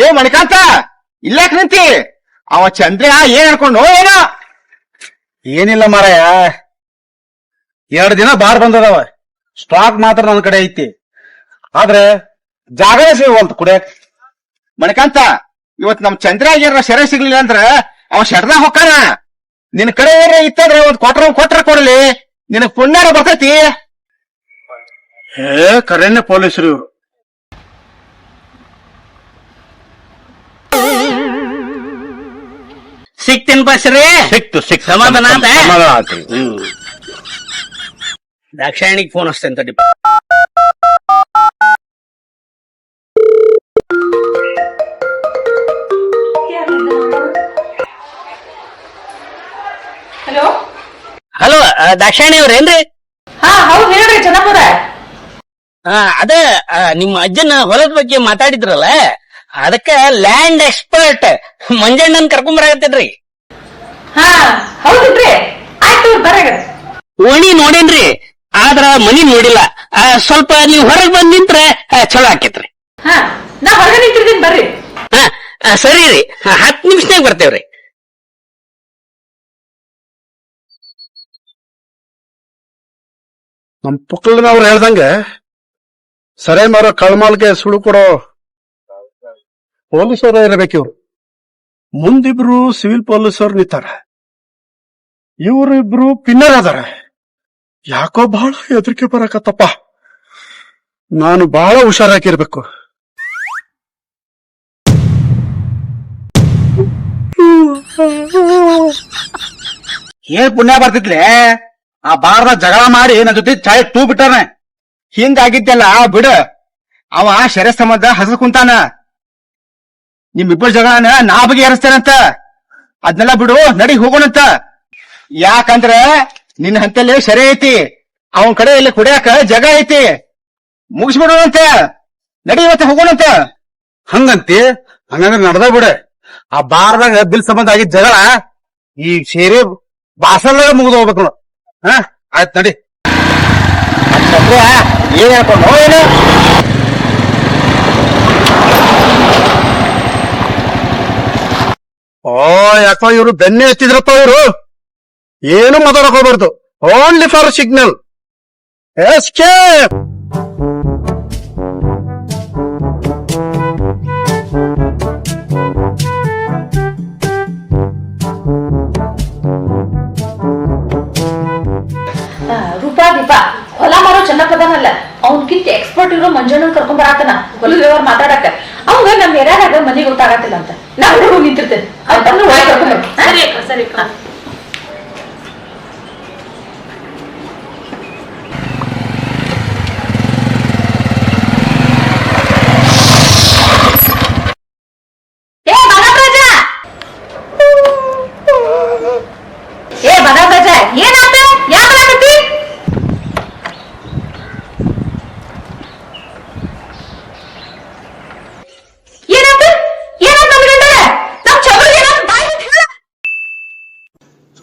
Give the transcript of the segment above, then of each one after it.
ಏ ಮಣಿಕಾಂತ ಇಲ್ಲಾಕ್ ನಿಂತಿ? ಅವ ಚಂದ್ರ ಏನ್ ಅನ್ಕೊಂಡು ಏನೋ? ಏನಿಲ್ಲ ಮಾರಾಯ, 2 ದಿನ ಬಾರ್ ಬಂದದವ. ಸ್ಟಾಕ್ ಮಾತ್ರ ನನ್ನ ಕಡೆ ಐತಿ, ಆದ್ರೆ ಜಾಗನೇ ಸಿಗವಲ್ತು ಕುಡಿಯಕ್. ಮಣಿಕಾಂತ, ಇವತ್ ನಮ್ ಚಂದ್ರ ಏನಾರ ಸೆರೆ ಸಿಗ್ಲಿಲ್ಲ ಅಂದ್ರ ಅವ ಶಡ್ದಾಗ ಹೊಕ್ಕಾನ. ನಿನ್ ಕಡೆ ಏನ ಇತ್ತಂದ್ರ ಒಂದ್ ಕೊಟ್ರ ಕೊಡ್ಲಿ, ನಿನಗ್ ಪುಣ್ಯಾರ ಬರ್ತೈತಿ. ಕರೆನೆ ಪೊಲೀಸರು ಇವ್ರು. ಸಿಕ್ತೀನಿ ಬಸ್ರಿ. ಸಿಕ್ತು ಸಮಾಧಾನ ಆತ? ಸಮಾಧಾನ ಆತು. ದಾಕ್ಷಾಯಣಿಗೆ ಫೋನ್ ಹಚ್ತೇನೆ ತಡಿ. ಹಲೋ ಹಲೋ, ದಾಕ್ಷಾಯಣಿ ಅವ್ರೇನ್ರಿ? ಹಾ ಹೌದ್ ಹೇಳ್ರಿ ಚೆನ್ನಪ್ಪರ. ಅದ ನಿಮ್ಮ ಅಜ್ಜನ ಹೊಲದ ಬಗ್ಗೆ ಮಾತಾಡಿದ್ರಲ್ಲ, ಅದಕ್ಕ ಲ್ಯಾಂಡ್ ಎಕ್ಸ್ಪರ್ಟ್ ಮಂಜಣ್ಣನ್ ಕರ್ಕೊಂಬರಾಗತ್ತೇನ್ರಿ. ಹಾ ಹೌದಿಲ್ರಿ, ಆಯ್ತು ಬರಗ. ಓಣಿ ನೋಡೇನ್ರಿ, ಆದ್ರ ಮನಿ ನೋಡಿಲ್ಲ. ಸ್ವಲ್ಪ ನೀವ್ ಹೊರಗ್ ಬಂದ್ ನಿಂತ್ರ ಚಲೋ ಆಕೇತ್ರಿ. ಹಾ ನಾ ಹೊರಗೆ ನಿಂತಿರ್ತೀನಿ ಬರ್ರಿ. ಸರಿ ರೀ, 10 ನಿಮಿಷನಾಗ ಬರ್ತೇವ್ರಿ. ನಮ್ ಪುಕ್ಕಳನವ್ರು ಹೇಳ್ದಂಗೆ ಸರೆ ಮಾರೋ ಕಳ್ಮಾಲ್ಗೆ ಸುಳು ಕೊಡೋ ಪೊಲೀಸರ ಇರಬೇಕಿವ್ರು. ಮುಂದಿಬ್ರು ಸಿವಿಲ್ ಪೊಲೀಸರು ನಿಂತಾರ, ಇವ್ರಿಬ್ರು ಪಿನ್ನರ್ ಅದಾರ. ಯಾಕೋ ಬಹಳ ಹೆದರಿಕೆ ಬರಕತ್ತಪ್ಪ. ನಾನು ಬಹಳ ಹುಷಾರಾಗಿರ್ಬೇಕು. ಏನ್ ಪುಣ್ಯ ಬರ್ತಿತ್ಲೆ, ಆ ಬಾರ್ದ ಜಗಳ ಮಾಡಿ ನನ್ ಜೊತೆ ಚಾಯ್ ತೂ ಬಿಟ್ಟಾನ. ಹಿಂಗಾಗಿದ್ದೆಲ್ಲ ಬಿಡು, ಅವ ಶೆರೆ ಸಂಬಂಧ ಹಸು ಕುಂತಾನ. ನಿಮ್ಮಿಬ್ಬರ ಜಗಳನ ನಾ ಬಗೆಹರಿಸ್ತೇನಂತ. ಅದ್ನೆಲ್ಲ ಬಿಡು, ನಡಿ ಹೋಗೋಣಂತ. ಯಾಕಂದ್ರ ನಿನ್ನ ಹಂತಲ್ಲಿ ಸೆರೆ ಐತಿ, ಅವನ್ ಕಡೆ ಇಲ್ಲಿ ಕುಡಿಯಾಕ ಜಗ ಐತಿ. ಮುಗಿಸ್ಬಿಡೋಣಂತ, ನಡಿ ಇವತ್ತ ಹೋಗೋಣಂತ. ಹಂಗಂತಿ? ಹಂಗಂದ್ರೆ ನಡ್ದ ಬಿಡ. ಆ ಬಾರ್ದಾಗ ಬಿಲ್ ಸಂಬಂಧ ಆಗಿದ್ ಜಗಳ ಈ ಸೇರಿ ಬಾಸಲ್ದಾಗ ಮುಗಿದು ಹೋಗ್ಬೇಕು ನೋಡು. ಆಯ್ತು ನಡಿ. ಏನ್ ಹೇಳ್ಕೊಂಡು ಏನು? ಯಾಕೋ ಇವ್ರು ಬೆನ್ನೆ ಎತ್ತಿದ್ರಪ್ಪ. ಇವ್ರು ಏನು ಮಾತಾಡಕ್ ಹೋಗ್ಬಾರ್ದು, only for signal. Escape. Roopa Deepa ಹೊಲ ಮಾರೋ ಚೆನ್ನಪ್ಪದನಲ್ಲ, ಅವನ್ಕಿಂತ ಎಕ್ಸ್ಪರ್ಟ್ ಇರೋ ಮಂಜಣ್ಣನ್ ಕರ್ಕೊಂಡ್ ಬರಾತನ ಹೊಲದ ವ್ಯವಹಾರ ಮಾತಾಡಕ. ಅವಂಗ ನಮ್ ಏರಿಯಾದಾಗ ಮನೆ ಗೊತ್ತಾಗತ್ತಿಲ್ಲ ಅಂತ ನಾ ಹೋಗಿ ನಿಂತಿರ್ತೇನೆ. ಸರಿ ಸರಿ. ಏನಾತ? ಯಾಕ ಬರಾಕತ್ತಿ? ಏನಾತ? ಏನಾತ ನಮ್ ಗಂಡ? ನಮ್ ಚಬಲ್ ಏನಾತ? ಬಾಯ್ ಬಿಟ್ಟು ಹೇಳ.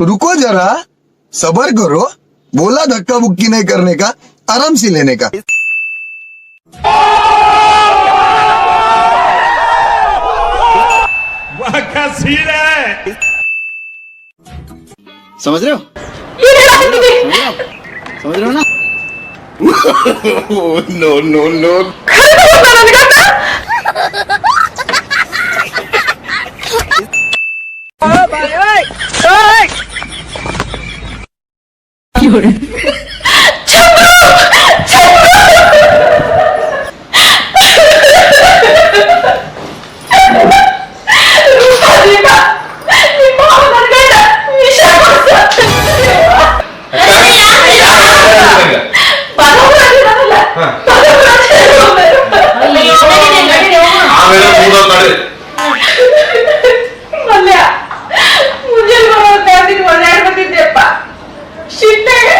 रुको जरा, सबर करो. बोला धक्का मुक्की नहीं करने का, आराम से लेने का. समझ रहे हो? ಏನ್ ಹೇಳಾಕತ್ತಿ? समझ रहे हो ना? No no no. ಖಂಡ ಗೊತ್ತಾ ನನ್ ಗಂಡ? ಮುಂಜಾನೆ ಒಳ್ಳೆ ಬಂದಿದ್ದೆಪ್ಪ ಶಿಟ್ಟೆಗೆ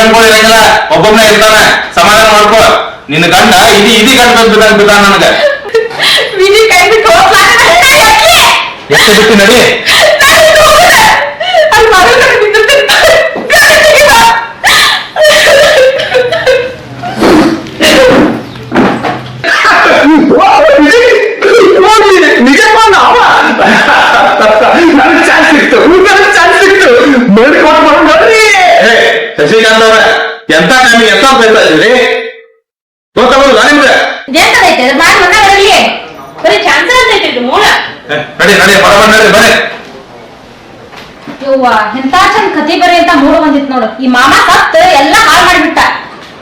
ಗಂಡ್ಗಳು ಇರಂಗಿಲ್ಲ, ಒಬ್ಬೊಬ್ಬನೇ ಇರ್ತಾನ. ಸಮಾಧಾನ ಮಾಡ್ಕೋ. ನಿನ್ನ ಗಂಡ ಇದಿ ಗಂಡ ಬಿದ್ದಾನ ನನಗ. ವಿಧಿ ಕೈ ಬಿಟ್ಟು ಹೋಗ್ಲಾರ್ದೆ ನನ್ನ ಹೆಣ ಯಾಕೆ? ಎಷ್ಟು ಬಿಟ್ಟು ನಡಿ. ಅಲ್ಲಿ ಮಗಳು ಶಶಿಕಾಂತ್ ಅವ್ರ ಎಂತ ಟೈಮಿಗೆ ಎಂತ ಬೈತಾ ಇದ್ರಿ? ಗೊತ್ತಾಗೋದಿಲ್ಲ ನಿಮ್ಗೆ? ಎಂತದೈತೆ ಮಾಡಿ ಮನ ಬರಲಿ ಬರೀ ಚಾನ್ಸರ್ ಅಂತ ಐತಿ ಮೂಲ. ನಡಿ ಬರಬ ನಡಿ ಬರೀ. ಯವ್ವ ಎಂತ ಚಂದ ಕತಿ ಬರೀ ಅಂತ ಮೂರು ಬಂದಿತ್ ನೋಡು. ಈ ಮಾಮ ಸತ್ ಎಲ್ಲ ಹಾಳು ಮಾಡಿಬಿಟ್ಟ.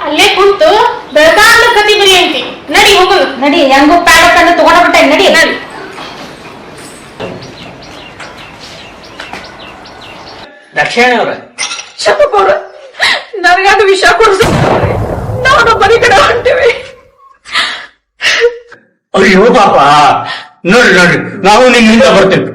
ಅಲ್ಲೇ ಕುಂತು ಬೆಳಗಾಂತ ಕತಿ ಬರೀ ಅಂತಿ. ನಡಿ ಹೋಗು ನಡಿ. ಹೆಂಗು ಪ್ಯಾಡ ಕಂಡು ತಗೊಂಡ್ಬಿಟ್ಟ. ನಡಿ ನಡಿ. ದಕ್ಷಿಣ ಅವ್ರ ಶಪಕೋರ ನನಗಾದ ವಿಷ ಕೊಡ್ಸ. ನಾವು ಬರೀ ಕಡೆ ಹೊಂಟಿವಿ. ಅಯ್ಯೋ ಪಾಪ. ನೋಡ್ರಿ ನಾವು ನಿಮ್ಮಿಂದ ಬರ್ತೇವೆ.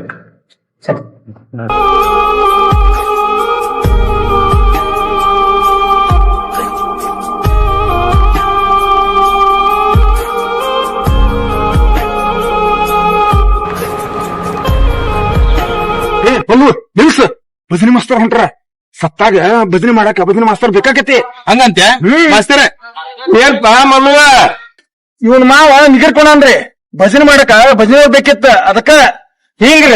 ನಿಲ್ಸ. ಭಜನೆ ಮಾಸ್ತರ್ ಹೊಂಟ್ರ. ಸತ್ತಾಗ ಭಜನೆ ಮಾಡಾಕ ಭಜನೆ ಮಾಸ್ತರ್ ಬೇಕಾಗತಿ. ಹಂಗಂತೆ ಮಾಸ್ತರ ಏನ್ಪಾ ಮಲ್ಲುವ, ಇವನ್ ಮಾವ ನಿಗರ್ಕೊಂಡ್ರಿ ಭಜನೆ ಮಾಡಕ ಭಜನೆ ಬೇಕಿತ್ತ. ಅದಕ್ಕ ಹಿಂಗ್ರ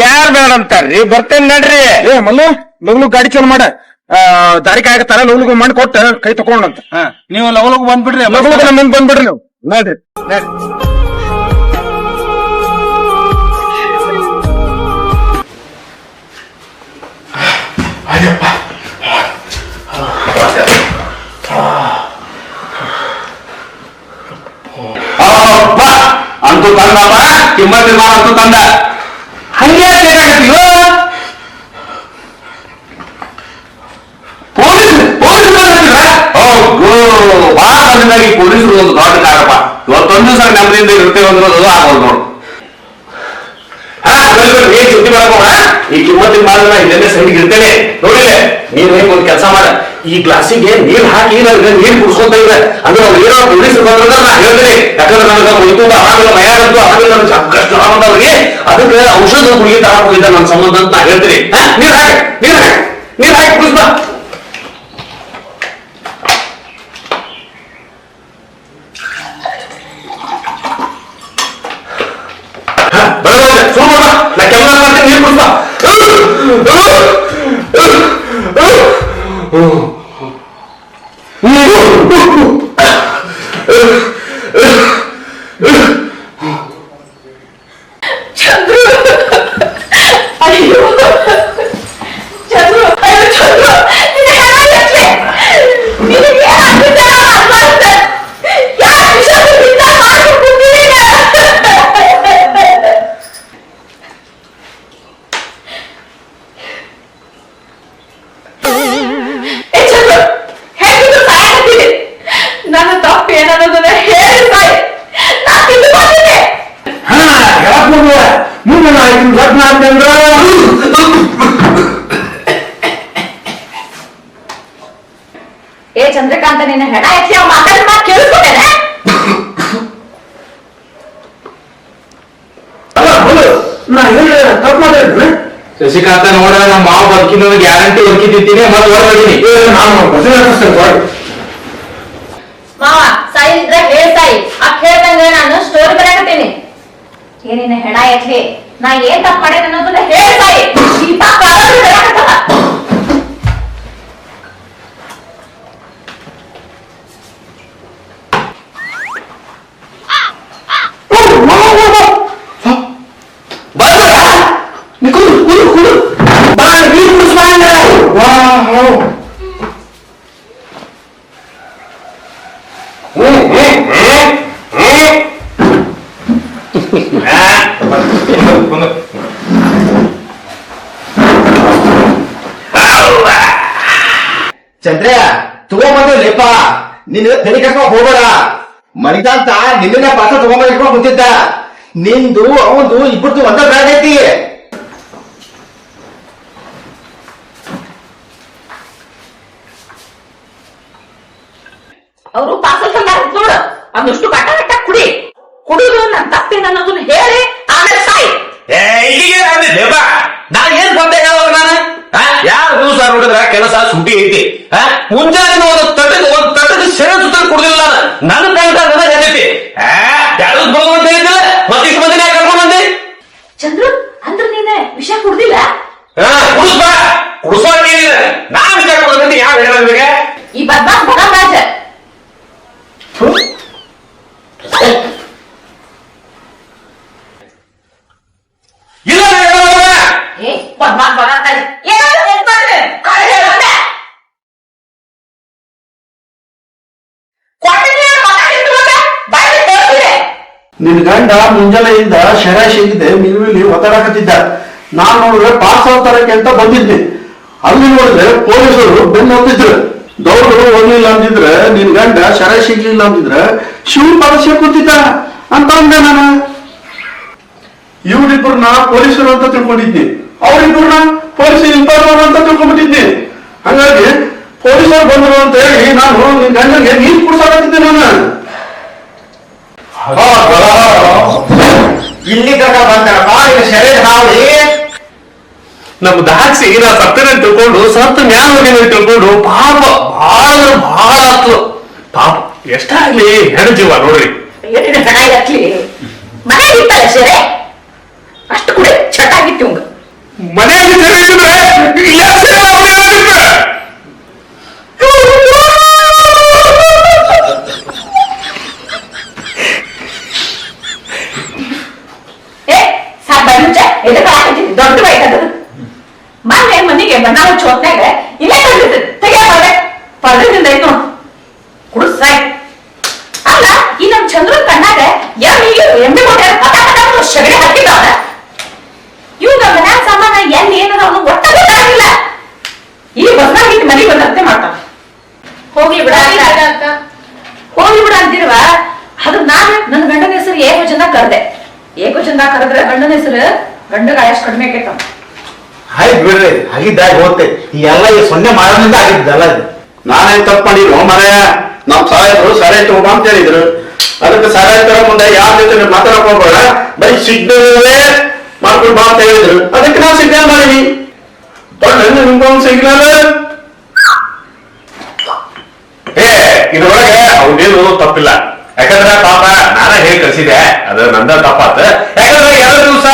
ಯಾರ್ ಬೇಡ ಅಂತಾರ್ರಿ? ಬರ್ತೇನೆ ನಡ್ರಿ. ಏ ಮಲ್ಲು, ಲಗ್ಲು ಗಾಡಿ ಚಲೋ ಮಾಡ. ದಾರಿ ಕಾಯಕತ್ತಾರ, ಲಗ್ಲು ಮಾಡಿ ಕೊಟ್ಟ ಕೈ ತಕೊಂಡಂತ. ನೀವು ಲಗಲಗು ಬಂದ್ಬಿಡ್ರಿ. ಲಗ್ಲು ನಮ್ಮ ಮುಂದ್ ಬಂದ್ಬಿಡ್ರಿ ನೀವು. ನೋಡ್ರಿ ಅಂತೂ ತಂದಪ್ಪ, ಕಿಮ್ಮತ್ ಅಂತೂ ತಂದ. ಹಂಗೆ ಬೇಕಾಗತ್ತೀವ ಪೊಲೀಸರು ಒಂದು ದೊಡ್ಡ ಕಾರಪ್ಪ. ಇವತ್ತೊಂದು ದಿವಸ ನೆಮ್ಮದಿಯಿಂದ ಇರ್ತೇವೆ ಅನ್ನೋದು ಆಗೋದು ನೋಡು. ಏನ್ ಸುದ್ದಿ ಮಾಡ್ಕೋಣ. ಈ ಕಿಮ್ಮತ್ತಿನ ಮಾಡಿದ್ರೆ ಇಲ್ಲೆಲ್ಲ ಸೈಡ್ಗೆ ಇರ್ತೇನೆ. ನೋಡಿಲ್ಲ ನೀನ್ ಹೇಗೆ ಒಂದು ಕೆಲಸ ಮಾಡ, ಈ ಗ್ಲಾಸಿಗೆ ನೀರ್ ಹಾಕಿ ನನಗೆ ನೀರ್ ಕುಡ್ಸ್ಕೊಂತ ಇದ್ರೆ ಅಂದ್ರೆ ಅವ್ರು ಏನೋ ಪೊಲೀಸರು ಬಂದ್ರೆ ನಾ ಹೇಳ್ತೀನಿ. ಯಾಕಂದ್ರೆ ನನಗೆ ಮೈತುಂಬ ಆಮೇಲೆ ಮಯಾಗಂತೂ ಆಮೇಲೆ ನನ್ಗೆ ಸಾಕಷ್ಟು ಬಂದವ್ರಿಗೆ ಅದಕ್ಕೆ ಔಷಧ ಗುಳಿಗೆ ತಗೊಂಡ್ ಹೋಗಿದ್ದ ನನ್ನ ಸಂಬಂಧ ಅಂತ ನಾ ಹೇಳ್ತೀನಿ. ನೀರ್ ಹಾಕಿ ಕುಡಿಸ್ಬಾ. ಸುಮ್ಮ ನಾ ಕೆಮ್ಮು ಮಾಡ್ತೀನಿ. ನೀರ್ ಕುಡಿಸ್ಬಾ. ಚಂದ್ರು ಅಯ್ಯೋ ಚಂದ್ರು ಅಯ್ಯೋ ಚಂದ್ರು ನನ್ನ ತಪ್ಪು ಏನನ್ನೋದನ್ನ ಹೇಳಿ ಸಾಯಿ. ನಾ ತಿಂದು ಬಂದಿದ್ದೆ. ಮುಂದೆ ಲಗ್ನ ಅಂತಂದ್ರ ಏ ಚಂದ್ರಕಾಂತ, ನಿನ್ನ ಹೆಣ ಎತ್ತಿ ಅವ್ ಮಾತಾಡಿದ ಮಾತು ಕೇಳಿಸ್ಕೊಂಡೇನೆ. ನಾ ಹೇಳ ತಪ್ಪು ಮಾತಾಡಿದ್ರೆ ಶಶಿಕಾಂತ ನೋಡ, ನಮ್ಮ ಮಾವ ಬದುಕಿನ ಗ್ಯಾರಂಟಿ ಬದುಕಿದ್ದೀನಿ. ಮತ್ತೆ ಹೊರಬೀನಿ ನಾನು ಭಜನೆ ಹಾಕಿಸ್ತೇನೆ. ಮಾವ ಸಾಯಿ ಇದ್ರೆ ಹೇಳ್ ಸಾಯಿ. ಅಕ್ ಹೇಳ್ದಂಗ ನಾನು ಸ್ಟೋರಿ ಬರೆಯಕತ್ತೀನಿ. ಏನಿನ ಹೆಣ ಎತ್ಲಿ, ನಾ ಏನ್ ತಪ್ಪು ಮಾಡೇನ ಅನ್ನೋದನ್ನ ಹೇಳ್ ಸಾಯಿ. ಈ ತಪ್ಪ ಬರೆಯಕತ್ತಲ್ಲ. ಚಂದ್ರ ತಗೊಂಬಂದಿಲ್ಲಪ್ಪ. ನಿನ್ನ ತಲೆ ಕಟ್ಕೊಂಡ್ ಹೋಗ್ಬೇಡ. ಮನಿದಂತ ನಿನ್ನ ಪಾತ್ರ ತಗೊಂಬಂದ್ ಇಟ್ಕೊಂಡ್ ಕುಂತಿದ್ದ. ನಿಂದು ಅವಂದು ಇಬ್ಬರದು ಒಂದ ಬ್ರ್ಯಾಂಡ್ ಐತಿ. ಅವರು ಪಾರ್ಸಲ್ ತಂದಾರ ನೋಡು, ಅದಷ್ಟು ಕಟ್ಟ ಕಟ್ಟ ಕುಡಿ. ಕುಡಿದು ನನ್ ತಪ್ಪೇನ ಅನ್ನೋದನ್ನ ಹೇಳಿ ಆಮೇಲೆ ಸಾಯಿ. ನಾ ಏನ್ ಬಂದೆ ಹೇಳುವ ನಾನು ಯಾವ ದಿವಸ ನೋಡಿದ್ರ ಕೆಲಸ ಸುಟಿ ಐತಿ. ಮುಂಜಾನೆ ಒಂದು ತಟ್ಟದ ಸೆರೆ ಸುತ್ತ ಕುಡ್ದಿಲ್ಲ ನನ್ನ ಗಂಟ ನನಗೆ ಹೇಳೈತಿ. ಯಾವ್ದು ಬರುವ ಅಂತ ಹೇಳಿದ್ದಿಲ್ಲ, ಮತ್ತಿಷ್ಟು ಮಂದಿನ ಕರ್ಕೊಂಡ್ ಬಂದಿ. ಚಂದ್ರು ಅಂದ್ರ ನೀನ ವಿಷಯ ಕುಡ್ದಿಲ್ಲ? ಕುಡಿಸೋ ನಾ ವಿಷಯ ಕೊಡೋದಂತ ಯಾವ ಹೇಳೋದ್ರಿಗೆ ಈ ಬದ್ಮಾಸ್ ಬಡವರಾಜ. ಇಲ್ಲ ಏ ಬದ್ಮಾಸ್ ಬಡವರಾಜ ನಿನ್ ಗಂಡ ಮುಂಜಾನೆಯಿಂದ ಶರ ಸಿಗಿದೆ ಮಿಲ್ವಿಲಿ ಒತ್ತಡಕತ್ತಿದ್ದ. ನಾನ್ ನೋಡಿದ್ರೆ ಪಾರ್ಸಲ್ ತರಕ್ಕೆ ಅಂತ ಬಂದಿದ್ನಿ. ಅಲ್ಲಿ ನೋಡಿದ್ರೆ ಪೊಲೀಸರು ಬೆನ್ನು ಹತ್ತಿದ್ರು. ದೌಡ್ರು ಹೋಗ್ಲಿಲ್ಲ ಅಂತಿದ್ರೆ, ನಿನ್ ಗಂಡ ಶರ ಸಿಗ್ಲಿಲ್ಲ ಅಂತಿದ್ರೆ ಶಿವ್ ಪರಸ್ಯ ಕೂತಿದ್ದ ಅಂತ ಅಂದೆ ನಾನು. ಇವ್ರಿಬ್ಬರನ್ನ ಪೊಲೀಸರು ಅಂತ ತಿಳ್ಕೊಂಡಿದ್ನಿ, ಅವ್ರಿಬ್ಬರನ್ನ ಪೊಲೀಸ್ ಇನ್ಸ್ಪೆಕ್ಟರ್ ಅಂತ ತಿಳ್ಕೊಂಡ್ಬಿಟ್ಟಿದ್ನಿ. ಹಂಗಾಗಿ ಪೊಲೀಸರು ಬಂದ್ರು ಅಂತ ಹೇಳಿ ನಾನು ನಿನ್ ಗಂಡನಿಗೆ ನೀರು ಕುಡ್ಸಾಕತ್ತಿದ್ದೆ ನಾನು. ಇಲ್ಲಿ ತನಕ ಬಂತಾರಪ್ಪ ಈಗ ಶರೀರ ಹಾವಳಿ. ನಮ್ಮ ದಾಕ್ಷಿ ನಾ ಸತ್ತನ ತಿಳ್ಕೊಂಡು ಸತ್ತ ಮ್ಯಾಲ ಹೋಗಿನ ತಿಳ್ಕೊಂಡು ಪಾಪ ಬಹಳ ಆತ್ಲು. ಪಾಪ ಎಷ್ಟಾಗ್ಲಿ ಹೆಣ್ಣು ಜೀವ ನೋಡ್ರಿ. ಚೆನ್ನಾಗಿ ಮನೆಗೆ ಇತ್ತಲ್ಲ ಸೆರೆ ಅಷ್ಟು ಕೂಡ ಚಟಾಗಿತ್ತು ಇವಂಗ. ಮನೆಯಲ್ಲಿ ಸೆರೆ ಇಟ್ಟಿದ್ರೆ ಇಲ್ಲ ಸೆರೆ ಆಗ್ಬಿಟ್ಟಿದ್ರೆ. ಏ ಸಾಕ್ ಬಂಚ ಎದಕ್ಕೆ ಹಾಕಿದ್ದೀನಿ ದೊಡ್ಡ ಬೈಕದು. ಮೊನ್ನೆ ಮನೆಗೆ ಬಣ್ಣ ಹಚ್ಚಿ ಹೊತ್ನಾಗ ಇಲ್ಲೇ ತಂದಿದ್ದು ತೆಗಿಯ ಪರ್ದಿಂದ ಐತ್ ನೋಡ್ ಕುಡಿಸಾಯ್. ಅಲ್ಲ ಈ ನಮ್ ಚಂದ್ರನ್ ಕಣ್ಣಾಗ ಎಮ್ಮೆ ಕೊಟ್ಟಾರ ಪಟ ಸಗಣಿ ಹಾಕಿದವನ. ಇವಾಗ ಮನ್ಯಾಗ ಸಾಮಾನ ಎಲ್ಲಿ ಏನದ ಅವನು ಒಟ್ಟ ಗೊತ್ತಾಗಿಲ್ಲ. ಈ ಬಸ್ನಾಗಿಟ್ಟು ಮನೆಗೆ ಬಂದಂತೆ ಮಾಡ್ತಾನ. ಹೋಗಿ ಬಿಡ ಹೋಗಿ ಬಿಡ ಅಂತಿರುವ. ಅದು ನಾನು ನನ್ನ ಗಂಡನ ಹೆಸರು ಏಕವಚನ ಕರೆದೆ. ಏಕವಚನ ಕರೆದ್ರೆ ಗಂಡನ ಹೆಸರು ಗಂಡಗ ಎಷ್ಟು ಕಡಿಮೆ ಆಕೈತ. ಆಯ್ತು ಬಿಡ್ರಿ, ಆಗಿದ್ದಾಗ ಹೋಗ್ತೆ. ಈ ಎಲ್ಲ ಈ ಸೊನ್ನೆ ಮಾಡೋದ್ರಿಂದ ಆಗಿದ್ದಲ್ಲ ಇದು. ನಾನೇನ್ ತಪ್ಪು ಮಾಡಿದ್ರು ಮನೆಯ ನಮ್ ಸಾಹೇಬರು ಸರಿ ತಗೊಂಬ ಅಂತ ಹೇಳಿದ್ರು. ಅದಕ್ಕೆ ಸರಿ ತರ ಮುಂದೆ ಯಾರ ಜೊತೆ ಮಾತಾಡಕ್ ಹೋಗ್ಬೇಡ, ಬರೀ ಸಿಗ್ನಲ್ಲೇ ಮಾಡ್ಕೊಂಡು ಬಾ ಅಂತ ಹೇಳಿದ್ರು. ಅದಕ್ಕೆ ನಾವು ಸಿಗ್ನಲ್ ಮಾಡಿವಿ. ನಿಮ್ಗೊಂದು ಸಿಗ್ನಲ್ ಇದ್ರೊಳಗೆ ಅವನೇನು ತಪ್ಪಿಲ್ಲ. ಯಾಕಂದ್ರೆ ಪಾಪ ನಾನ ಹೇಳಿ ಕಳ್ಸಿದೆ, ಅದು ನಂದ ತಪ್ಪಾತ. ಯಾಕಂದ್ರೆ 2 ದಿವಸ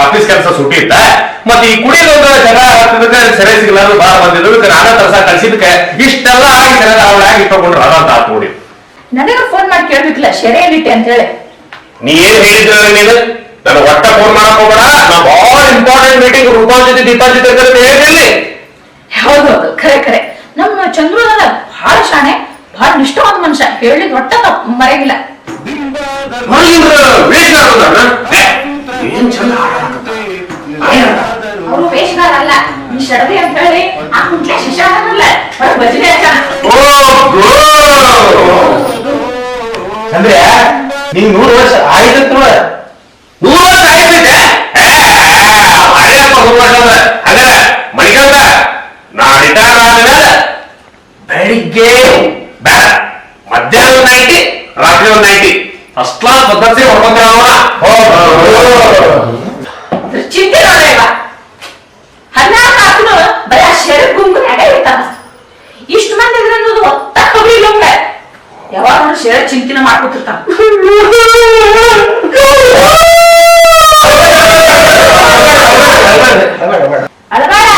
ಆಫೀಸ್ ಕೆಲಸ ಸುಟ್ಟಿ ಇತ್ತ. ಮತ್ತೆ ಈ ಕುಡಿಯೋದ ಜನ ಹತ್ತಿದಕ್ಕೆ ಸೆರೆ ಸಿಗ್ಲಾರು ಬಾಳ ಬಂದಿದ್ರು. ನಾನ ತರ್ಸ ಕಳ್ಸಿದಕ್ಕೆ ಇಷ್ಟೆಲ್ಲ ಆಗಿ ಸೆರೆ ಅವಳಾಗಿ ಇಟ್ಕೊಂಡ್ರು ಅದಂತ ಆತ್ ನೋಡಿ. ನನಗ ಫೋನ್ ಮಾಡಿ ಕೇಳ್ಬೇಕಿಲ್ಲ ಶೆರೆಯಲ್ಲಿಟ್ಟೆ ಅಂತ ಹೇಳಿ. ನೀ ಏನ್ ಹೇಳಿದ್ರ ನೀನು ನಾನು ಒಟ್ಟ ಫೋನ್ ಮಾಡಕ್ ಹೋಗ್ಬೇಡ. ನಾ ಬಹಳ ಇಂಪಾರ್ಟೆಂಟ್ ಮೀಟಿಂಗ್ ರೂಪಾ ಜೊತೆ ದೀಪಾ ಜೊತೆ ಹೇಳಿರ್ಲಿ. ಹೌದೌದು ಖರೆ ಖರೆ. ನಮ್ಮ ಚಂದ್ರು ಬಹಳ ಶಾಣೆ, ಬಹಳ ನಿಷ್ಠವಾದ ಮನುಷ್ಯ. ಹೇಳಿದ್ ಒಟ್ಟ ತಪ್ಪು ಮರೆಗಿಲ್ಲ. ಏನ್ ಚಂದ ಅವರು ವೇಷಗಾರ ಅಲ್ಲ, ಈ ಶಡದಿ ಅಂತ ಹೇಳಿ ಆ ಕುಂಟ್ಲೆ ಶಿಷ್ಯನಲ್ಲ ಭಜನೆ ಹಚ್ಚಾನ. ಅಂದ್ರೆ ನೀವ್ 100 ವರ್ಷ ಆಯ್ತು ನೋಡ. 100 ವರ್ಷ ಆಯ್ತೈತೆ. ಹಳೆಯಪ್ಪ 100 ವರ್ಷ ಅಂದ್ರೆ ಹಂಗಾರೆ ಮಣಿಕಂದ ನಾ ರಿಟೈರ್ ಆದ್ಮೇಲೆ ಬೆಳಿಗ್ಗೆ ಬೇಡ, ಮಧ್ಯಾಹ್ನ 90, ರಾತ್ರಿ 90 ಫಸ್ಟ್ ಕ್ಲಾಸ್ ಪದ್ಧತಿ ಹೊಡ್ಕೊಂಡ್ರೆ ಚಿಂತೆ ನೋಡ್ರೇವ 14 ಹಾಕಿನ ಬರೀ ಆ ಶರೀರ ಗುಂಗುನ್ಯಾಗ ಇರ್ತಾನ. ಇಷ್ಟು ಮಂದಿ ಇದ್ರೆ ಅನ್ನೋದು ಒತ್ತ ಹೋಗ್ಲಿಲ್ಲ. ಯಾವಾಗ ನೋಡಿ ಶರೀರ ಚಿಂತನೆ ಮಾಡ್ಕೊತಿರ್ತಾನ. ಅಳಬೇಡ,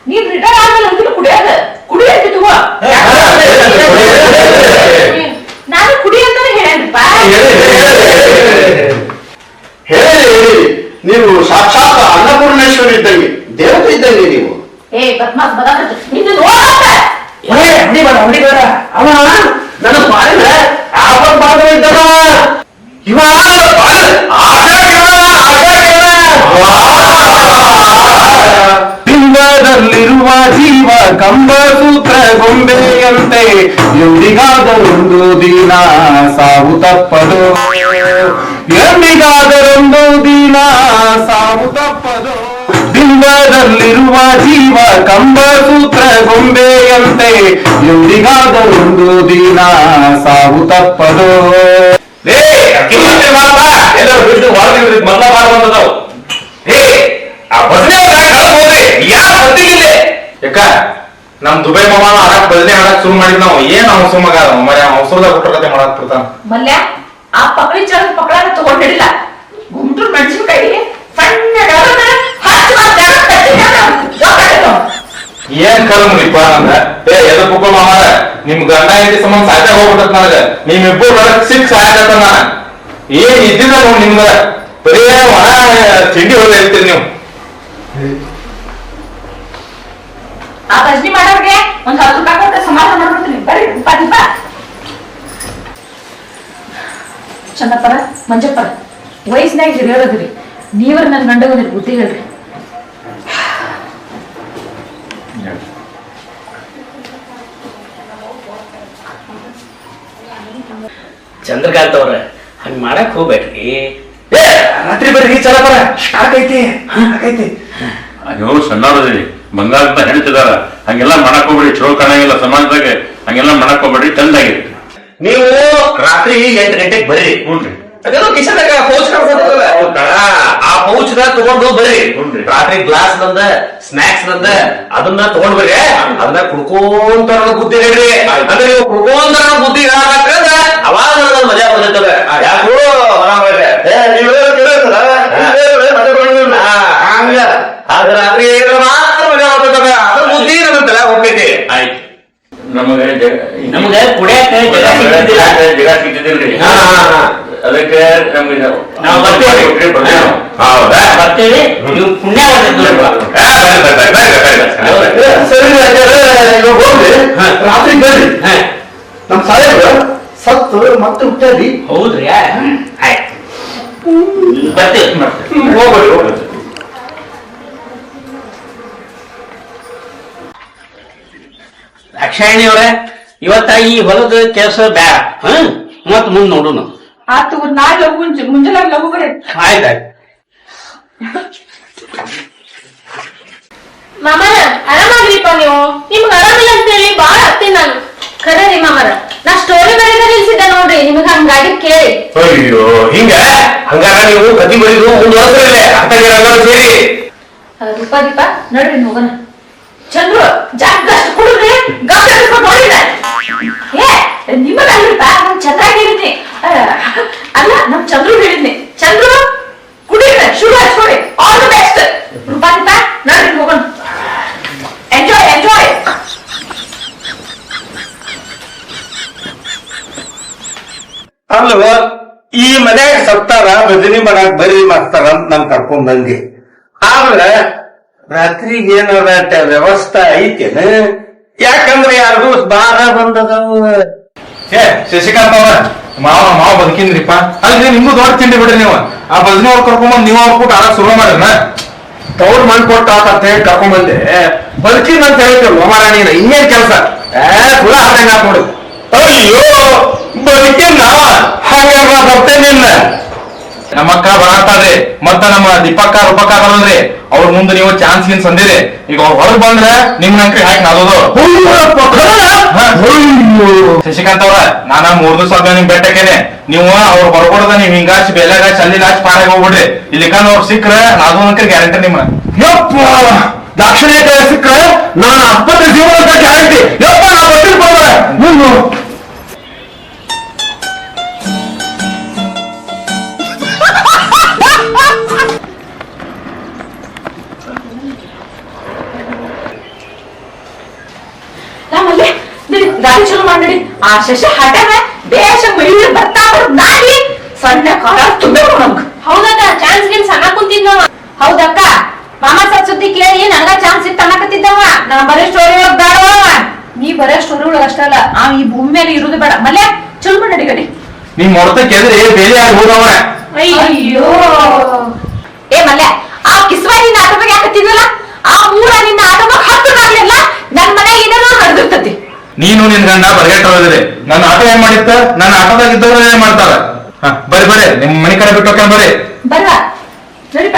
ನೀನ್ ರಿಟೈರ್ ಆದ್ಮೇಲೆ ಅಂದ್ರೂ ಕುಡಿಯೋದು ಕುಡಿಯಂತಿ ತಗೋ. ನಾನು ಕುಡಿ ಅಂತಾನೆ ಹೇಳೇನ್ರಿಪ್ಪ. ಹೇಳಿ ನೀವು ಸಾಕ್ಷಾತ್ ಅನ್ನಪೂರ್ಣೇಶ್ವರಿ ಇದ್ದಂಗೆ, ದೇವತೆ ಇದ್ದಂಗೆ ನೀವು. ಏ ಬದ್ಮಾಸ್ ಬದಾಕತ್ತು ನಿನ್ನ ನೋಡತ್ತ. ಅಂಗಡಿ ಬೇಡ ಅವ ನನ್ನ ಬಾಳಿನ ಆಪತ್ ಬಾಳ ಇದ್ದಾನ. ಇವ ಲಿಂಗದಲ್ಲಿರುವ ಜೀವ ಕಂಬಸೂತ್ರ ಗೊಂಬೆಯಂತೆ ಎಂದಿಗಾದರೊಂದು ದಿನ ಸಾವು ತಪ್ಪದು, ಎಂದಿಗಾದರೊಂದು ದಿನ ಸಾವು ತಪ್ಪದು. ಕಂಬದಲ್ಲಿರುವ ಜೀವ ಕಂಬ ಸೂತ್ರ ಗೊಂಬೆಯಂತೆ ಎಂದಿಗಾದೊಂದು ದಿನ ಸಾವು ತಪ್ಪದು. ಎಲ್ಲರೂ ಬಿಟ್ಟು ಹೊರಗೆ ಮೊದಲ ಬಾರ ಬಂದದವು. ಆ ಭಜನೆ ಯಾರು ಬರ್ತಿಲ್ಲ ಯಾಕ ನಮ್ ದುಬೈ ಮಾಮ ಆಡಕ್ ಭಜನೆ ಆಡಕ್ ಶುರು ಮಾಡಿದ್ ನಾವು ಏನ್ ಅವ ಸುಮಗ ಮರ ಅವಸರದಾಗ ಹುಟ್ಟ ಕತೆ ಮಾಡಕ್ ಬಿಡ್ತಾನ. ಮಲ್ಯ ಆ ಪಕಡಿ ಚಂದ ಪಕಡ ತಗೊಂಡಿಲ್ಲ ಗುಂಟು ಮೆಣಸಿನಕಾಯಿ ಸಣ್ಣ ಏನ್ ಕರ್ಮರಿಪ್ಪ ನಂದ ಎದ ಪುಕ್ಕ ಮಾಮಾರ ನಿಮ್ ಗಂಡ ಹೆಂಡತಿ ಸಂಬಂಧ ಸಾಯ್ತಾ ಹೋಗ್ಬಿಟ್ಟತ್ ನನಗ ನಿಮ್ಮಿಬ್ಬರು ಸಿಕ್ ಸಾಯಕತ್ತ ನಾನ ಏನ್ ಇದ್ದಿಲ್ಲ ನೋಡ್ ನಿಮ್ಗ ಬರೀ ಒಣ ತಿಂಡಿ ಹೊರ ಹೇಳ್ತೀರಿ ನೀವು. ಆ ಭಜನಿ ಮಾಡೋರ್ಗೆ ಒಂದ್ 10 ರೂಪಾಯಿ ಕೊಟ್ಟು ಸಮಾಧಾನ ಮಾಡ್ಬಿಡ್ತೀನಿ. ಬರ್ರಿ ದೀಪ ಚಂದಪ್ಪರ ಮಂಜಪ್ಪರ ವಯಸ್ಸಿನಾಗ ಹಿರಿಯರದ್ರಿ ನೀವ್ರ ನನ್ ಗಂಡ ಒಂದಿಟ್ಟು ಬುದ್ಧಿ ಹೇಳ್ರಿ. ಚಂದ್ರಕಾಂತ್ ಅವ್ರ ಹಂಗ್ ಮಾಡಕ್ ಹೋಗ್ಬೇಡ್ರಿ. ರಾತ್ರಿ ಬರ್ರಿ ಚಲಪರ ಸಾಕೈತಿ ಸಾಕೈತಿ. ಅಯ್ಯೋ ಸಣ್ಣವ್ರದ್ರಿ ಬಂಗಾರದ ಹೇಳ್ತಿದಾರ ಹಂಗೆಲ್ಲ ಮಾಡಕ್ ಹೋಗ್ಬೇಡಿ. ಚಲೋ ಕಾಣಂಗಿಲ್ಲ ಸಮಾಜದಾಗ ಹಂಗೆಲ್ಲ ಮಾಡಕ್ ಹೋಗ್ಬೇಡಿ. ಚಂದಾಗಿರಿ. ನೀವು ರಾತ್ರಿ 8 ಗಂಟೆಗೆ ಬರ್ರಿ. ಹ್ಞೂನ್ರಿ. ಅದೇನೋ ಕಿಶನ್ದಾಗ ಪೌಚ್ ಆ ಪೌಚ್ ತಗೊಂಡು ಬರ್ರಿ. ರಾತ್ರಿ ಗ್ಲಾಸ್ ನಂದ ಸ್ನಾಕ್ಸ್ ನಂದ ಅದನ್ನ ತಗೊಂಡ್ ಬರ್ರಿ. ಅದನ್ನ ಕುಡ್ಕೊಂತಾರ ಬುದ್ಧಿ ಹೇಳ್ರಿ. ಅಂದ್ರೆ ನೀವು ಕುಡ್ಕೊಂತಾರ ಬುದ್ಧಿ ಹೇಳಕ್ಕಾಗ ಅವಾಗ ನನಗೆ ಮಜಾ ಬರ್ತದ. ಯಾಕೋ ಹಂಗ ಅದ ರಾತ್ರಿ ಮಾತ್ರ ಮಜಾ ಬರ್ತದ. ಅದ್ರ ಬುದ್ಧಿ ನನ್ನ ತಲೆ ಹೋಗ್ತೈತಿ. ಆಯ್ತು. ನಮಗೆ ಕುಡಿಯಾಕ ಜಗ ಸಿಗ್ತಿದಿಲ್ರಿ. ಅದಕ್ಕೆ ನಮ್ಗೆ ನಾವು ಬರ್ತೇವೆ. ಹೌದಾ ಬರ್ತೇವೆ. ನೀವು ಪುಣ್ಯ ಸರಿ ಹೋಗ್ರಿ ರಾತ್ರಿ ಬರ್ರಿ. ನಮ್ ಸಾಹೇಬ್ರ ಸತ್ತು ಮತ್ತೆ ಹುಟ್ಟಾರಿ. ಹೌದ್ರಿ ಆಯ್ತು ಬರ್ತೇವೆ. ಹೋಗ್ಬೇಡಿ ಹೋಗ್ಬೇಡಿ. ಅಕ್ಷಾಯಣಿ ಅವ್ರ ಇವತ್ತ ಈ ಹೊಲದ ಕೆಲಸ ಬ್ಯಾಡ. ಮತ್ ಮುಂದ್ ನೋಡುನು. ಆತು ನಾಳೆ ಲಘು ಮುಂಜಾನೆ ಲಘು ಬರ್ರಿ. ಆಯ್ತಾಯ್ತು. ಮಾಮರ ಆರಾಮಾಗ್ರಿಪ್ಪ ನೀವು. ನಿಮ್ಗೆ ಆರಾಮಿಲ್ಲ ಅಂತ ಹೇಳಿ ಬಾಳ ಹತ್ತೀನಿ ನಾನು. ಖರೆ ರೀ ಮಾಮರ, ನಾ ಸ್ಟೋರಿ ಬರೆದ ನಿಲ್ಸಿದ್ದೆ ನೋಡ್ರಿ ನಿಮ್ಗೆ ಹಂಗಾಗಿ ಕೇಳಿ. ಅಯ್ಯೋ ಹಿಂಗ ಹಂಗಾರ ನೀವು ಕದಿ ಬರೀದು ಮುಂದುವರೆಸಿರಲ್ಲ ಅರ್ಥಗಿರ ಸೇರಿ. ದೀಪ ದೀಪ ನೋಡ್ರಿ ಹೋಗೋಣ. ಚಂದ್ರು ಜಾಸ್ತಿ ಅಷ್ಟು ಕುಡಿದ್ರಿ ಗಪ್ಪ ನೋಡಿದ ನಿಮಗಲ್ರಿಪ್ಪ ನಮ್ ಚಂದ್ರ ಹೇಳಿದ್ನಿ. ಅಲ್ಲ ನಮ್ ಚಂದ್ರು ಹೇಳಿದ್ನಿ. ಚಂದ್ರು ಕುಡಿದ್ರೆ ಶುರು ಹಚ್ಕೊಡಿ. All the best. Roopa Deepa ನೋಡ್ರಿ ಹೋಗೋಣ. Enjoy enjoy. ಅಲ್ವ ಈ ಮನ್ಯಾಗ ಸತ್ತಾರ ಭಜನಿ ಮಾಡಾಕ್ ಬರೀ ಮಾಡ್ತಾರ ಅಂತ ನಾನ್ ಕರ್ಕೊಂಡ್ ಬಂದಿ. ಆದ್ರೆ ರಾತ್ರಿಗೆ ಏನಾರ ವ್ಯವಸ್ಥೆ ಐತೇನ? ಯಾಕಂದ್ರೆ ಯಾರಿಗೂ ಬಾರ ಬಂದದವು. ಶಶಿಕಾಂತ್ ಅವ್ರ ಮಾವ ಬದುಕಿನ್ರಿಪ್ಪ. ಅಲ್ಲಿ ನಿಮ್ಗೂ ದೊಡ್ಡ ತಿಂಡಿ ಬಿಡ್ರಿ ನೀವು. ಆ ಭಜನೆ ಅವ್ರು ಕರ್ಕೊಂಬಂದ್ ನೀವು ಅವ್ರ ಕೂಟ ಆಗ ಶುರು ಮಾಡ್ರನ. ತವ್ರ ಮಣ್ ಕೊಟ್ಟ ಅಂತ ಹೇಳಿ ಕರ್ಕೊಂಡ್ ಬಂದೆ. ಬದುಕಿನ್ ಅಂತ ಹೇಳ್ತೀವಿ ಮಾರ ನೀನು ಇನ್ನೇನ್ ಕೆಲಸ ಸುಳ ಆದಂಗ ನೋಡು. ಅಯ್ಯೋ ಬದುಕಿನ ಹಾಗೆ ಬರ್ತೇನೆ. ನಮ್ಮ ಅಕ್ಕ ಬರತಾರ್ರಿ ಮತ್ತ ನಮ್ಮ ದೀಪಕ್ಕ ರೂಪಕ್ಕ ಅದಲ್ರಿ ಅವ್ರ ಮುಂದೆ ನೀವು ಚಾನ್ಸ್ ಗಿನ್ಸ್ ಅಂದಿರಿ. ಈಗ ಅವ್ರು ಹೊರಗ್ ಬಂದ್ರೆ ನಿಮ್ ನಂಕ್ರಿ ಹಾಕಿ ನಾದೋದು. ಶಶಿಕಾಂತ್ ಅವ್ರ ನಾನ 3 ದಿವಸ ಆದ್ಮೇಲೆ ನಿಮ್ ಬೆಟ್ಟಕ್ಕೇನೆ ನೀವು ಅವ್ರು ಹೊರಗೊಡದ ನೀವ್ ಹಿಂಗಾಚಿ ಬೆಲೆಗಾಚಿ ಅಲ್ಲಿ ಲಾಚಿ ಪಾರಾಗಿ ಹೋಗ್ಬಿಡ್ರಿ. ಇಲ್ಲಿ ಕಂದ್ ಅವ್ರು ಸಿಕ್ಕ್ರ ನಾದೋ ನಂಕ್ರಿ ಗ್ಯಾರಂಟಿ ನಿಮ್ಮ. ಯಪ್ಪ ದಾಕ್ಷಿಣ್ಯ ಸಿಕ್ಕ್ರ ನಾನು 20 ಜೀವನ ಅಂತ ಗ್ಯಾರಂಟಿ. ಯಪ್ಪ ನಾ ಬರ್ತಿರ್ಬೋದ ಮುಂದು. ನಮ್ಮಲ್ಲಿ ಗಾಡಿ ಚಲೋ ಮಾಡಿ ಆ ಶಶ ಹಠನ ಬೇಷ ಬೆಳಿ ಬರ್ತಾ ನಾಡಿ ಸಣ್ಣ ಕಾಲ ತುಂಬೇಕು ನಮ್ಗ. ಹೌದಕ್ಕ ಚಾನ್ಸ್ ಗಿನ್ಸ್ ಅನ್ನ ಕುಂತಿದ್ನವ. ಹೌದಕ್ಕ ಮಾಮ ಸತ್ ಸುದ್ದಿ ಕೇಳಿ ನನಗ ಚಾನ್ಸ್ ಸಿಕ್ತ ಅನ್ನಕತ್ತಿದ್ದವ. ನಾ ಬರೀ ಸ್ಟೋರಿ ಒಳಗ್ ಬೇಡವ. ನೀ ಬರೀ ಸ್ಟೋರಿ ಒಳಗ ಅಷ್ಟ ಅಲ್ಲ ಆ ಈ ಭೂಮಿ ಮೇಲೆ ಇರುದು ಬೇಡ. ಮಲ್ಯ ಚಲೋ ಮಾಡಿ ಗಡಿ ನಿಮ್ ಮೊಡತಕ್ಕೆ ಎದ್ರಿ ಬೇಲಿ ಆಗಿ ಹೋದವ. ಅಯ್ಯೋ ಏ ಮಲ್ಯ ಆ ಕಿಸ್ವಾ ನಿನ್ನ ಆಟೋದಾಗ ಯಾಕತ್ತಿದ್ವಲ್ಲ ಆ ಮೂರ ನಿನ್ನ ಆಟೋದಾಗ ಹತ್ತದಾಗ್ಲಿಲ್ಲ ನನ್ ಮನೆ ಏನೇನೋ ನಡೆದಿರ್ತತಿ. ನೀನು ನಿನ್ ಗಂಡ ಬರ್ಗೆಟ್ಟೋದ್ರಿ. ನನ್ನ ಆಟೋ ಏನ್ ಮಾಡಿತ್ತ ನನ್ನ ಆಟೋದಾಗ ಇದ್ದವ್ರು ಏನ್ ಮಾಡ್ತಾರ. ಬರ್ರಿ ಬರ್ರಿ ನಿಮ್ ಮನೆ ಕಡೆ ಬಿಟ್ಟು ಬರ್ರಿ. ಬರ್ರ ನಡಿಪ.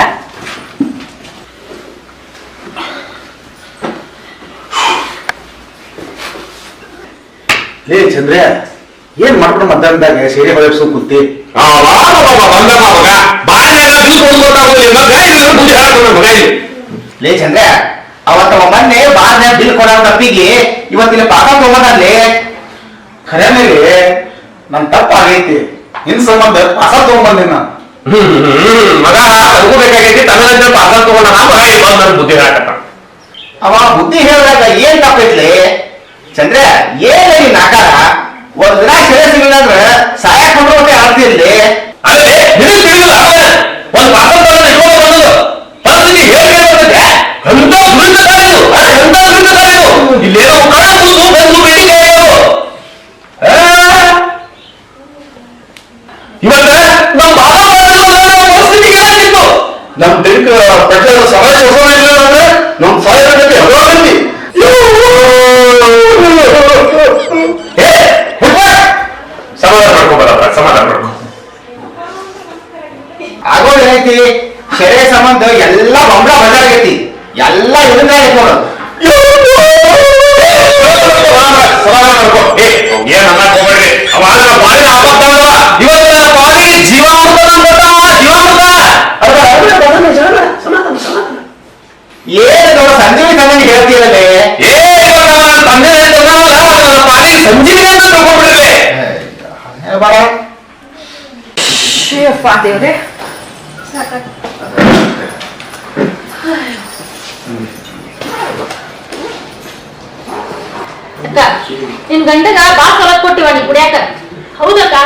ಲೇ ಚಂದ್ರ ಏನ್ ಮಾಡ್ಕೊಂಡು ಮಧ್ಯಾಹ್ನದಾಗ ಸೇರೆ ಹೊಳಪ್ಸು ಕುಂತಿ ಲೇ ಚಂದ್ರ ಅವತ್ತ ಮೊನ್ನೆ ಬಾರ್ನ ಬಿಲ್ ಕೊಡೋ ತಪ್ಪಿಗೆ ಇವತ್ತಿನ ಪಾಕ ತಗೊಂಡಲ್ಲಿ ಖರೆ ಮೇಲೆ ನನ್ ತಪ್ಪಾಗೈತಿ ನಿನ್ ಸಂಬಂಧ ಪಾಸ ತಗೊಂಡ್ಬಂದೆ ನಾನು ಮಗ ತಗೋಬೇಕಾಗೈತಿ ತನ್ನ ಪಾಸ ತಗೊಂಡ ಮಗ ಬಂದ್ ಬುದ್ಧಿ ಹೇಳಕತ್ತ ಅವ ಬುದ್ಧಿ ಹೇಳಿದಾಗ ಏನ್ ತಪ್ಪೈತ್ಲಿ ಚಂದ್ರ ಏನ ಈ ನಾಕಾರ ಒಂದ್ ದಿನ ಸೆರೆ ಸಿಗಲಿಲ್ಲ ಅಂದ್ರೆ ಸಾಯಕ್ ಕೊಂಡ್ರೆ ಆಡ್ತಿರ್ಲಿ ಅದೇ ನಿನಗೆ ತಿಳಿದಿಲ್ಲ ಒಂದು ಪಾಸ ತಗೊಂಡು ಇಟ್ಕೊಂಡು ಬಂದದು ಪರಿಸ್ಥಿತಿ ಹೇಗೆ ಬರ್ತದೆ ಎಂತ ದುರಿತದಾರ ಇದು ಎಂತ ದುರಿತದಾರ ಇದು ಇಲ್ಲೇನೋ ಕಣ ಕೂಸು ಬಂದು ಬೇಡಿಕೆ ಇವತ್ತ ನಮ್ಮ ಬಾಬಾ ಪರಿಸ್ಥಿತಿ ಏನಾಗಿತ್ತು ನಮ್ ದಿನಕ ಪ್ರಜೆಗಳ ಸಮಾಜ ಇಲ್ಲ ಅಂದ್ರೆ ನಮ್ ಸಾಯಬೇಕಂತೆ ಹೊರಗಂತಿ ಸಮಾಧಾನ ಮಾಡ್ಕೊಬಾರ ಸಮಾಧಾನ ಮಾಡ್ಕೊ ಆಗೋದ್ ಏನೈತಿ ಸೆರೆ ಸಂಬಂಧ ಎಲ್ಲ ಬೊಂಬಳ ಬಜಾರಾಗೈತಿ ಎಲ್ಲ ಇದನ್ನ ನೋಡು ಸಮಾಧಾನ ಮಾಡ್ಕೊ ಏನ್ ಅನ್ನಕ್ ಹೋಗ್ಬೇಡ್ರಿ ಅವಾಗ ಬಾಳಿನ ಆಪತ್ತವ ಇವತ್ತು ನನ್ನ ಬಾಳಿ ಜೀವಾಮೃತ ಜೀವಾಮೃತ ಏನು ನೋಡು ಸಂಜೀವಿ ಸಂಬಂಧಿ ಹೇಳ್ತೀರಲ್ಲೇ ತಂದೆ ನನ್ನ ಬಾಳಿ ಸಂಜೀವಿ ಅಂತ ತಗೊಂಡ್ಬಿಡ್ರೆ ಬಾಳ ಶ್ರೀಯಪ್ಪ ದೇವ್ರೆ ಅಕ್ಕ ನಿನ್ ಗಂಡಗ ಬಾ ಸವಲತ್ ಕೊಟ್ಟಿವ ನೀ ಕುಡಿಯಾಕ ಹೌದಕ್ಕ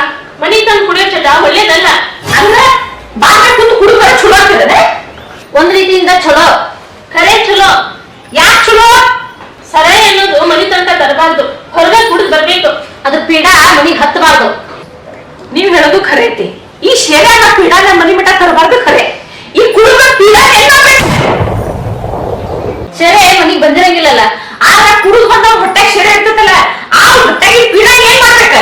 ಮನಿ ತಂದು ಕುಡಿಯೋ ಚಟ ಒಳ್ಳೇದಲ್ಲ ಅಂದ್ರ ಬಾಗ ಕುಂತು ಕುಡುಕರ ಚಲೋ ಆಗ್ತದೆ ಒಂದ್ ರೀತಿಯಿಂದ ಚಲೋ ಖರೆ ಚಲೋ ಯಾಕೆ ಚಲೋ ಸರಾಯಿ ಅನ್ನೋದು ಮನಿ ತನಕ ತರಬಾರ್ದು ಹೊರಗೆ ಕುಡಿದ್ ಬರ್ಬೇಕು ಅದ್ರ ಪೀಡ ಮನಿಗ್ ಹತ್ತಬಾರ್ದು ನೀವ್ ಹೇಳೋದು ಖರೆ ಐತಿ ಈ ಶೇರ್ಯಾಗ ಪೀಡಾನ ಮನಿ ಮಠ ತರಬಾರ್ದು ಖರೆ ಈ ಕುಡುಕ ಪೀಡ ಸೆರೆ ಮನಿಗ್ ಬಂದಿರಂಗಿಲ್ಲಲ್ಲ ಆಗ ಕುಡುದ್ ಬಂದವ್ ಹೊಟ್ಟೆಗೆ ಶೇರೆ ಇರ್ತದಲ್ಲ ಆ ಹೊಟ್ಟೆಗೆ ಪೀಡ ಏನ್ ಮಾಡ್ಬೇಕ